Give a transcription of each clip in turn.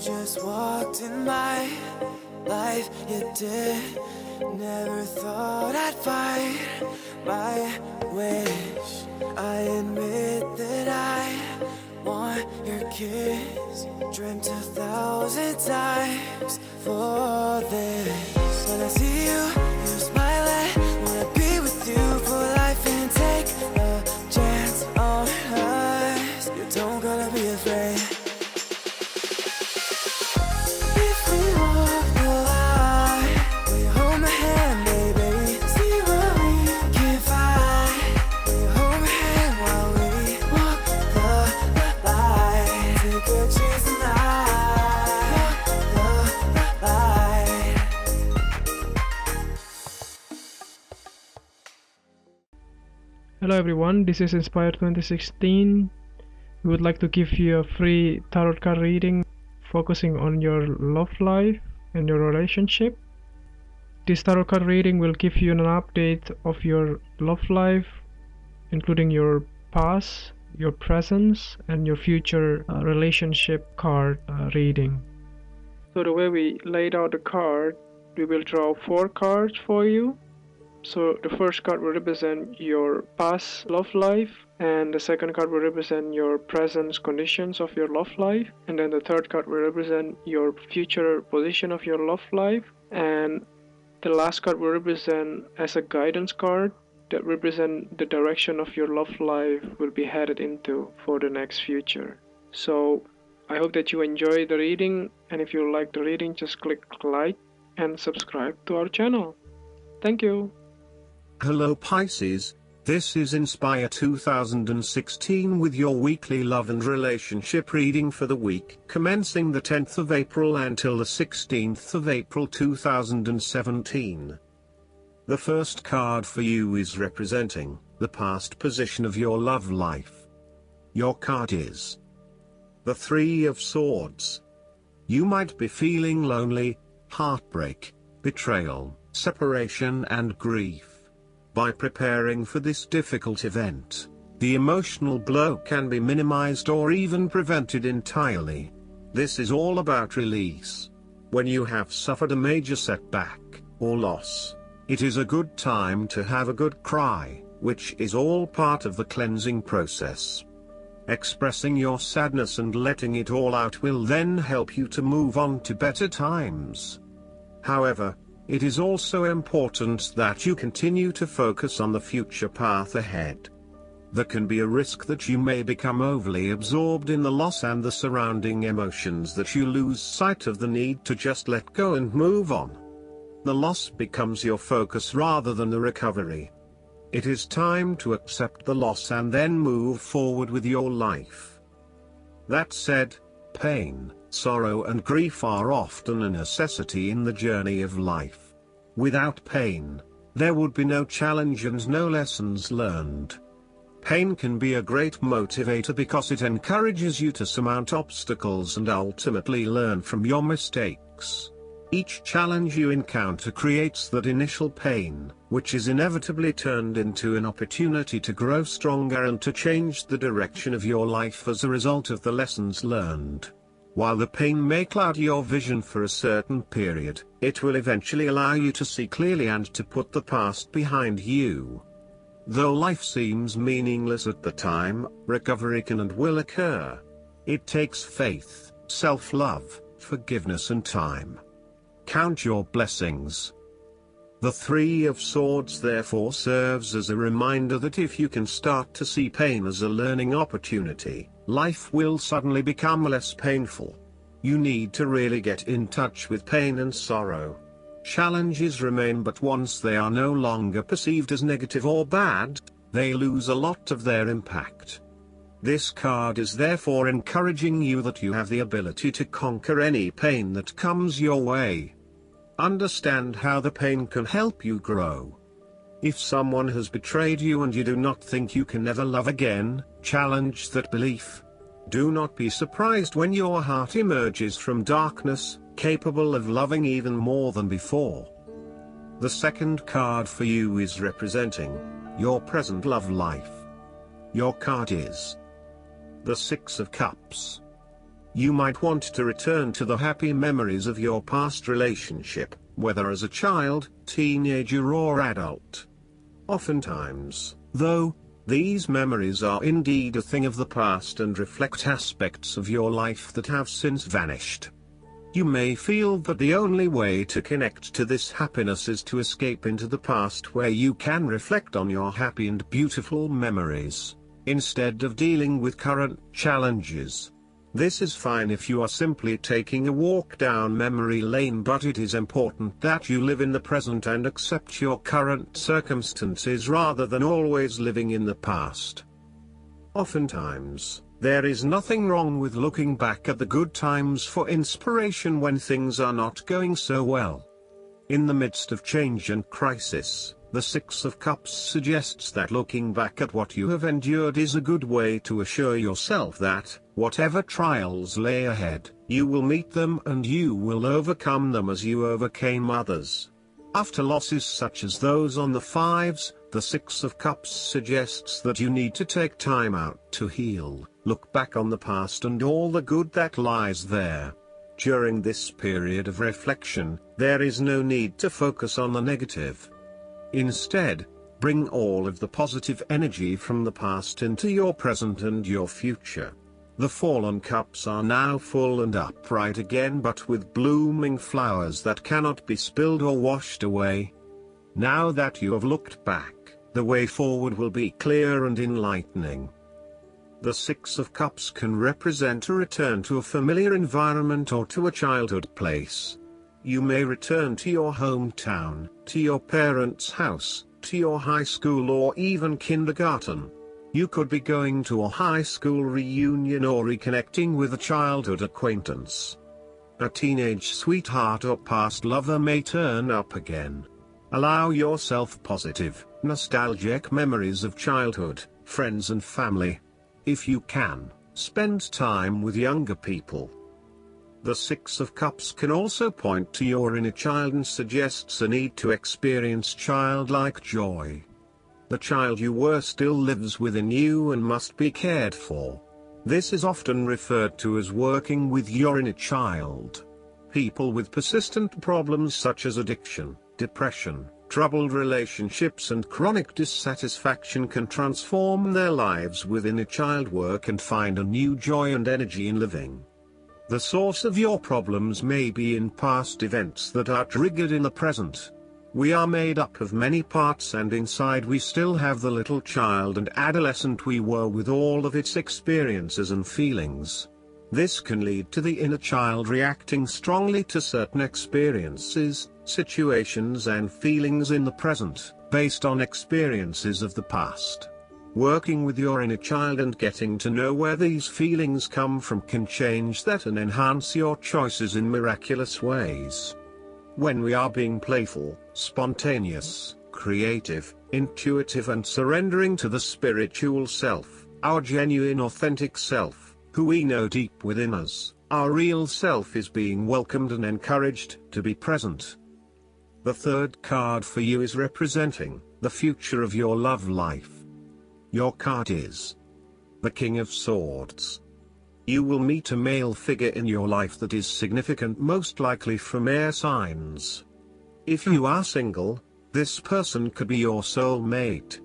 just walked in my life, you did. Never thought I'd find my wish. I admit that I want your kiss. Dreamt 1,000 times for this. When I see you, you smiling. Wanna be with you for life and take a chance on us. You don't gotta be afraid. Hello everyone, this is Inspire 2016. We would like to give you a free tarot card reading focusing on your love life and your relationship. This tarot card reading will give you an update of your love life, including your past, your present, and your future relationship card reading. So the way we laid out the card, we will draw 4 cards for you. So the first card will represent your past love life, and the second card will represent your present conditions of your love life, and then the third card will represent your future position of your love life, and the last card will represent as a guidance card that represent the direction of your love life will be headed into for the next future. So I hope that you enjoy the reading, and if you like the reading, just click like and subscribe to our channel. Thank you. Hello Pisces, this is Inspire 2016 with your weekly love and relationship reading for the week commencing the 10th of April until the 16th of April 2017. The first card for you is representing the past position of your love life. Your card is the Three of Swords. You might be feeling lonely, heartbreak, betrayal, separation and grief. By preparing for this difficult event, the emotional blow can be minimized or even prevented entirely. This is all about release. When you have suffered a major setback or loss, it is a good time to have a good cry, which is all part of the cleansing process. Expressing your sadness and letting it all out will then help you to move on to better times. However, it is also important that you continue to focus on the future path ahead. There can be a risk that you may become overly absorbed in the loss and the surrounding emotions that you lose sight of the need to just let go and move on. The loss becomes your focus rather than the recovery. It is time to accept the loss and then move forward with your life. That said, pain, sorrow and grief are often a necessity in the journey of life. Without pain, there would be no challenge and no lessons learned. Pain can be a great motivator because it encourages you to surmount obstacles and ultimately learn from your mistakes. Each challenge you encounter creates that initial pain, which is inevitably turned into an opportunity to grow stronger and to change the direction of your life as a result of the lessons learned. While the pain may cloud your vision for a certain period, it will eventually allow you to see clearly and to put the past behind you. Though life seems meaningless at the time, recovery can and will occur. It takes faith, self-love, forgiveness and time. Count your blessings. The Three of Swords therefore serves as a reminder that if you can start to see pain as a learning opportunity, life will suddenly become less painful. You need to really get in touch with pain and sorrow. Challenges remain, but once they are no longer perceived as negative or bad, they lose a lot of their impact. This card is therefore encouraging you that you have the ability to conquer any pain that comes your way. Understand how the pain can help you grow. If someone has betrayed you and you do not think you can never love again, challenge that belief. Do not be surprised when your heart emerges from darkness, capable of loving even more than before. The second card for you is representing your present love life. Your card is the Six of Cups. You might want to return to the happy memories of your past relationship, whether as a child, teenager or adult. Oftentimes, though, these memories are indeed a thing of the past and reflect aspects of your life that have since vanished. You may feel that the only way to connect to this happiness is to escape into the past where you can reflect on your happy and beautiful memories, instead of dealing with current challenges. This is fine if you are simply taking a walk down memory lane, but it is important that you live in the present and accept your current circumstances rather than always living in the past. Oftentimes, there is nothing wrong with looking back at the good times for inspiration when things are not going so well. In the midst of change and crisis, the Six of Cups suggests that looking back at what you have endured is a good way to assure yourself that, whatever trials lay ahead, you will meet them and you will overcome them as you overcame others. After losses such as those on the fives, the Six of Cups suggests that you need to take time out to heal, look back on the past and all the good that lies there. During this period of reflection, there is no need to focus on the negative. Instead, bring all of the positive energy from the past into your present and your future. The fallen cups are now full and upright again, but with blooming flowers that cannot be spilled or washed away. Now that you have looked back, the way forward will be clear and enlightening. The Six of Cups can represent a return to a familiar environment or to a childhood place. You may return to your hometown, to your parents' house, to your high school or even kindergarten. You could be going to a high school reunion or reconnecting with a childhood acquaintance. A teenage sweetheart or past lover may turn up again. Allow yourself positive, nostalgic memories of childhood, friends and family. If you can, spend time with younger people. The Six of Cups can also point to your inner child and suggests a need to experience childlike joy. The child you were still lives within you and must be cared for. This is often referred to as working with your inner child. People with persistent problems such as addiction, depression, troubled relationships and chronic dissatisfaction can transform their lives with inner child work and find a new joy and energy in living. The source of your problems may be in past events that are triggered in the present. We are made up of many parts and inside we still have the little child and adolescent we were with all of its experiences and feelings. This can lead to the inner child reacting strongly to certain experiences, situations and feelings in the present, based on experiences of the past. Working with your inner child and getting to know where these feelings come from can change that and enhance your choices in miraculous ways. When we are being playful, spontaneous, creative, intuitive and surrendering to the spiritual self, our genuine authentic self, who we know deep within us, our real self is being welcomed and encouraged to be present. The third card for you is representing the future of your love life. Your card is the King of Swords. You will meet a male figure in your life that is significant, most likely from air signs. If you are single, this person could be your soulmate.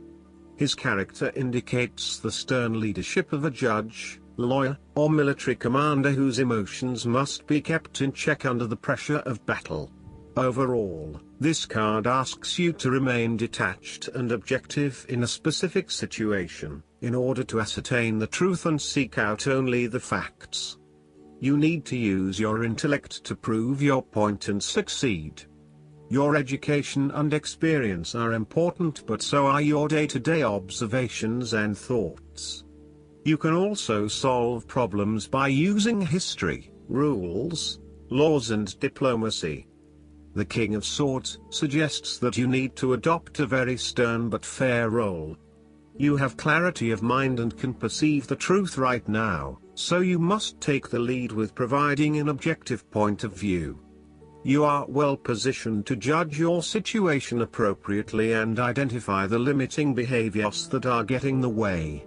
His character indicates the stern leadership of a judge, lawyer, or military commander whose emotions must be kept in check under the pressure of battle. Overall, this card asks you to remain detached and objective in a specific situation, in order to ascertain the truth and seek out only the facts. You need to use your intellect to prove your point and succeed. Your education and experience are important, but so are your day-to-day observations and thoughts. You can also solve problems by using history, rules, laws and diplomacy. The King of Swords suggests that you need to adopt a very stern but fair role. You have clarity of mind and can perceive the truth right now, so you must take the lead with providing an objective point of view. You are well positioned to judge your situation appropriately and identify the limiting behaviors that are getting in the way.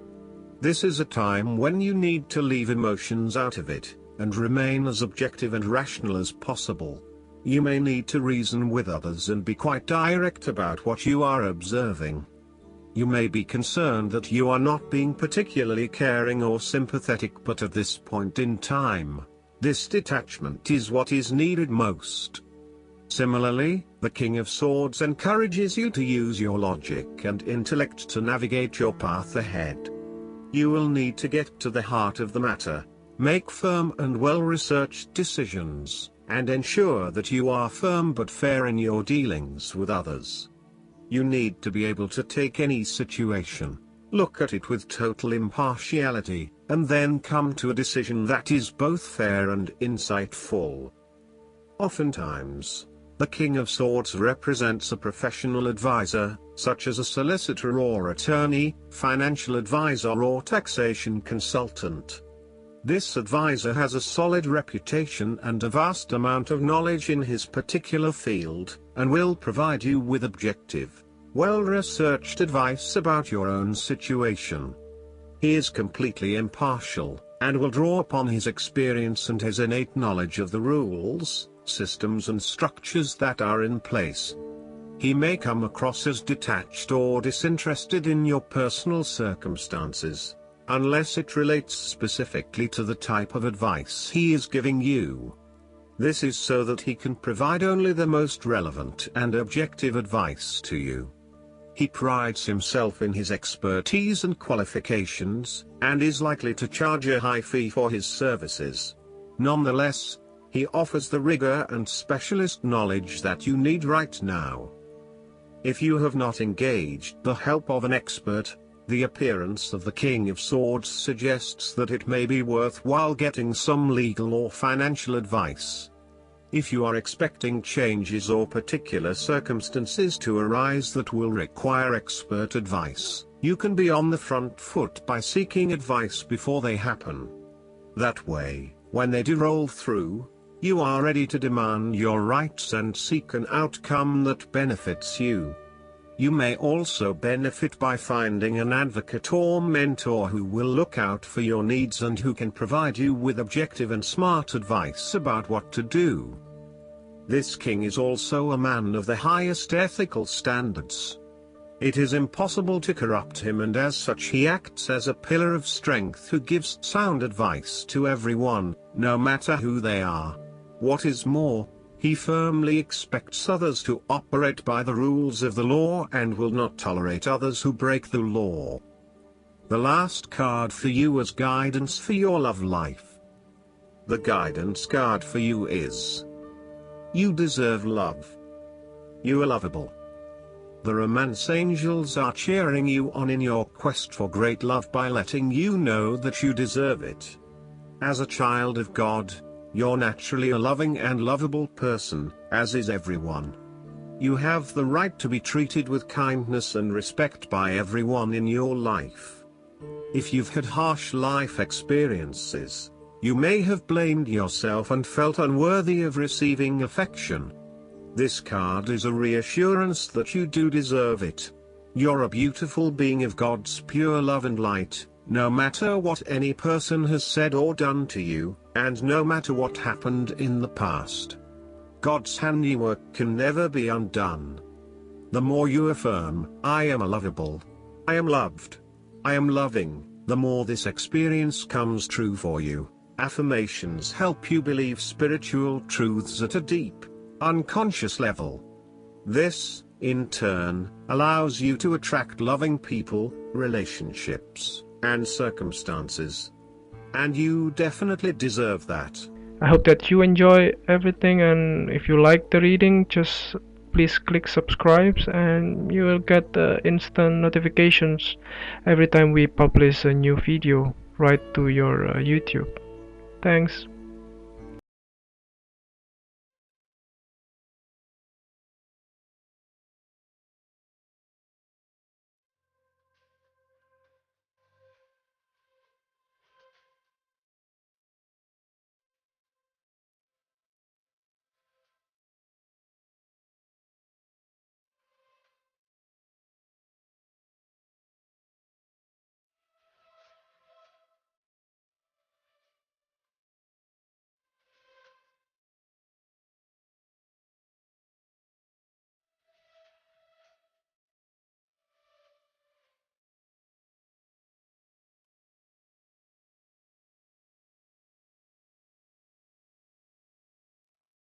This is a time when you need to leave emotions out of it, and remain as objective and rational as possible. You may need to reason with others and be quite direct about what you are observing. You may be concerned that you are not being particularly caring or sympathetic, but at this point in time, this detachment is what is needed most. Similarly, the King of Swords encourages you to use your logic and intellect to navigate your path ahead. You will need to get to the heart of the matter, make firm and well-researched decisions, and ensure that you are firm but fair in your dealings with others. You need to be able to take any situation, look at it with total impartiality, and then come to a decision that is both fair and insightful. Oftentimes, the King of Swords represents a professional advisor, such as a solicitor or attorney, financial advisor or taxation consultant. This advisor has a solid reputation and a vast amount of knowledge in his particular field, and will provide you with objective, well-researched advice about your own situation. He is completely impartial, and will draw upon his experience and his innate knowledge of the rules, systems and structures that are in place. He may come across as detached or disinterested in your personal circumstances, unless it relates specifically to the type of advice he is giving you. This is so that he can provide only the most relevant and objective advice to you. He prides himself in his expertise and qualifications, and is likely to charge a high fee for his services. Nonetheless, he offers the rigor and specialist knowledge that you need right now. If you have not engaged the help of an expert, the appearance of the King of Swords suggests that it may be worthwhile getting some legal or financial advice. If you are expecting changes or particular circumstances to arise that will require expert advice, you can be on the front foot by seeking advice before they happen. That way, when they do roll through, you are ready to demand your rights and seek an outcome that benefits you. You may also benefit by finding an advocate or mentor who will look out for your needs and who can provide you with objective and smart advice about what to do. This king is also a man of the highest ethical standards. It is impossible to corrupt him, and as such he acts as a pillar of strength who gives sound advice to everyone, no matter who they are. What is more, he firmly expects others to operate by the rules of the law and will not tolerate others who break the law. The last card for you as guidance for your love life. The guidance card for you is: you deserve love. You are lovable. The romance angels are cheering you on in your quest for great love by letting you know that you deserve it. As a child of God, you're naturally a loving and lovable person, as is everyone. You have the right to be treated with kindness and respect by everyone in your life. If you've had harsh life experiences, you may have blamed yourself and felt unworthy of receiving affection. This card is a reassurance that you do deserve it. You're a beautiful being of God's pure love and light, no matter what any person has said or done to you, and no matter what happened in the past. God's handiwork can never be undone. The more you affirm, I am lovable, I am loved, I am loving, the more this experience comes true for you. Affirmations help you believe spiritual truths at a deep, unconscious level. This, in turn, allows you to attract loving people, relationships, and circumstances. And you definitely deserve that. I hope that you enjoy everything, and if you like the reading, just please click subscribe and you will get instant notifications every time we publish a new video right to your YouTube. Thanks.